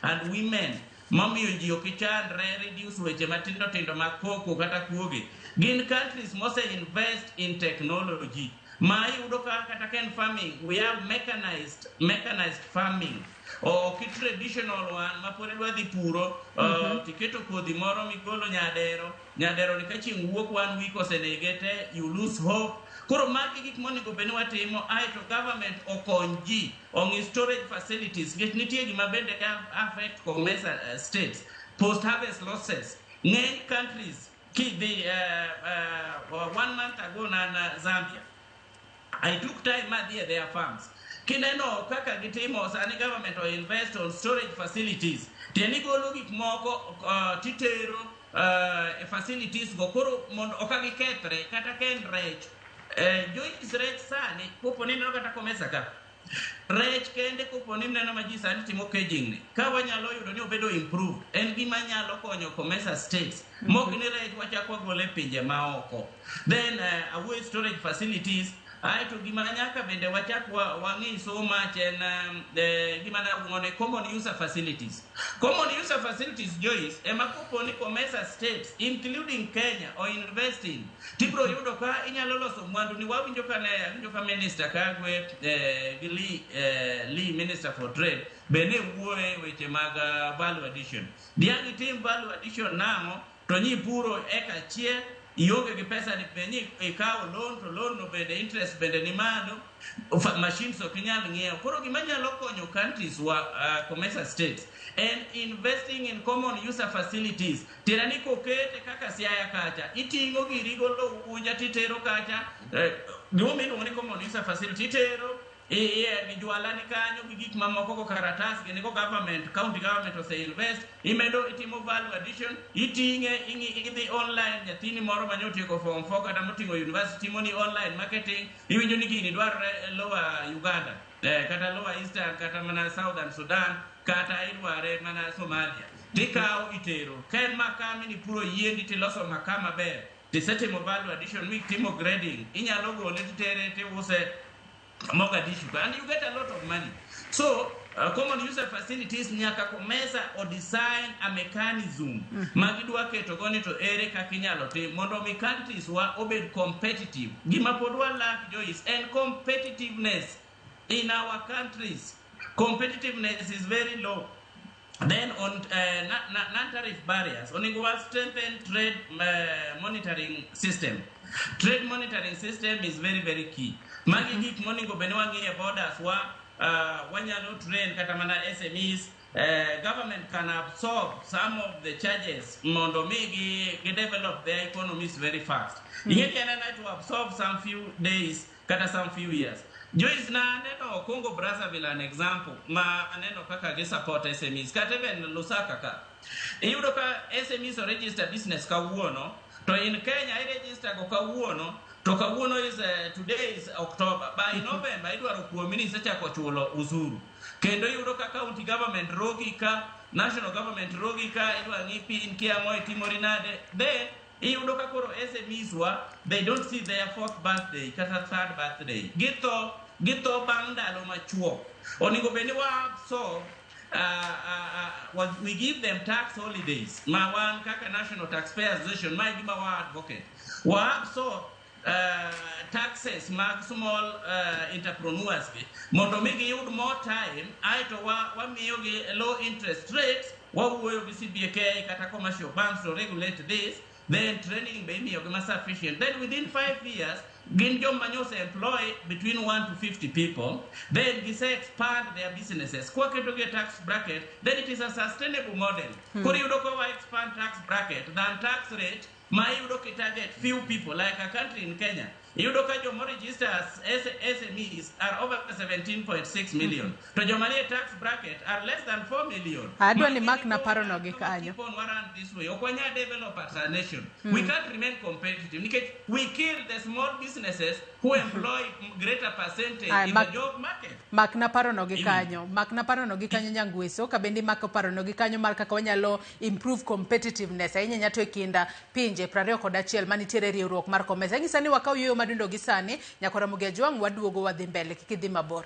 and women mamiyo ji okichandre reduce weche matindo tindo mag koko kata kuoge gin countries mose invest in technology ma yudo kata ken farming we have mechanized farming o ki traditional one ma pore dwa dhi puro tiketo kodhi moro migolo nyadero ni ka chieng' wuok one week osenege te you lose hope. Koro magi gik monego beni watimo aito government okony ji on storage facilities get nitie gima bende ka affect COMESA states post harvest losses. Many countries ki the 1 month ago na Zambia I took time at their farms. Kineno kaka gitimo sani government or invest on storage facilities. Tieni golo gik moko titero facilities go koro mondo okagi kethre kata ken rech. Jois rech sani kuponi neno kata COMESA ka. Rech kende kuponi neno maji sani timo caging ni. Ka wanyalo yudo ni obedo improved. En gima nyalo konyo COMESA states. Mokni rech wachako gole pinje maoko. Then away storage facilities aito gima nyaka bende wachak wangi so much and gima na ngone common user facilities Joyce ema koponi COMESA states including Kenya or investing tibro yudo ka inyalo loso mwandu ni wawinjo ka minister kagwe Lee minister for trade bene wuoe weche mag value addition diangi team value addition namo to nyi puro eka chie ionge gi pesa ni penyi ikawo loan to loan no bende interest bende ni malo machines ok nyal ngiewo koro gima nyalo konyo countries wa COMESA states and investing in common user facilities tirani kokete kaka siaya kacha itingo girigo lo uja titero kacha gimomindo ni common user facility titero ni juala ni kanyo gik mamoko ko karatas gene ko government county government ose invest imedo itimo value addition itinge the online nyathini moro manyotie ko form 4 kata motingo university moni online marketing iwinjo ni gini dwar lower Uganda kata lower Eastern kata mana Southern Sudan kata idware mana Somalia tikao itero ken makami ni puro yiendi tiloso makama ber tisetimo value addition week timo grading inyalo gole titere te use Mogadishu, and you get a lot of money. So, common user facilities nyaka COMESA or design a mechanism. Magidwa keto goni to ere kakinyalo te mondo mi countries wa obed competitive. Gima podwa lack Joyce and competitiveness in our countries. Competitiveness is very low. Then on non-tariff barriers, onego wa strengthen trade monitoring system. Trade monitoring system is very, very key. Magi gik monego bende wangiye borders wa wanyalo train kata mana SMEs. Government can absorb some of the charges mondo mi develop their economies very fast. Yet to absorb some few days kata some few years. Joyce na neno Congo Brazzaville an example ma neno kaka ge support SMEs kata even Lusaka ka. Iyudo ka SMEs o register business ka wuono to in Kenya I register go ka wuono to kawuono is today is October by November idwaro kuomini sechako chulo usuru kendo yudo ka county government rogi ka national government rogi ka idwaro ngi pin kiamo itimori nade then yudo ka koro SMEs wa they don't see their fourth birthday kata third birthday gito bang ndalo machuo onego beni wa so we give them tax holidays ma wan kaka national taxpayers association ma gima wa advocate wa so taxes mag small entrepreneurs mondo mi giyud more time aito wa miyo gi low interest rates wa wuoyo gi CBK kata commercial banks to regulate this then training be miyo gi sufficient then within 5 years gin joma nyose employ between 1 to 50 people then they say expand their businesses kwa keto ge tax bracket then it is a sustainable model kuri yudo ko wa expand tax bracket than tax rate ma yudo ki target few people like a country in Kenya yudo ka jomo registers SMEs are over 17.6 million to joma nie tax bracket are less than 4 million adwa ni mak na paro no gi kanyo this way okwanya develop as a nation we can't remain competitive because we kill the small businesses who employ greater percentage in the job market mak na paro no gi kanyo Nyangweso ka bendi mak paro no gi kanyo mar kaka wanyalo improve competitiveness ahinya nyato e kinda pinje 21 manitiere riwruok mar COMESA ngisa ni wakaw yo madundo gi sani nyakora mugia jwang waduogo wadhi mbele kikidhi mabor.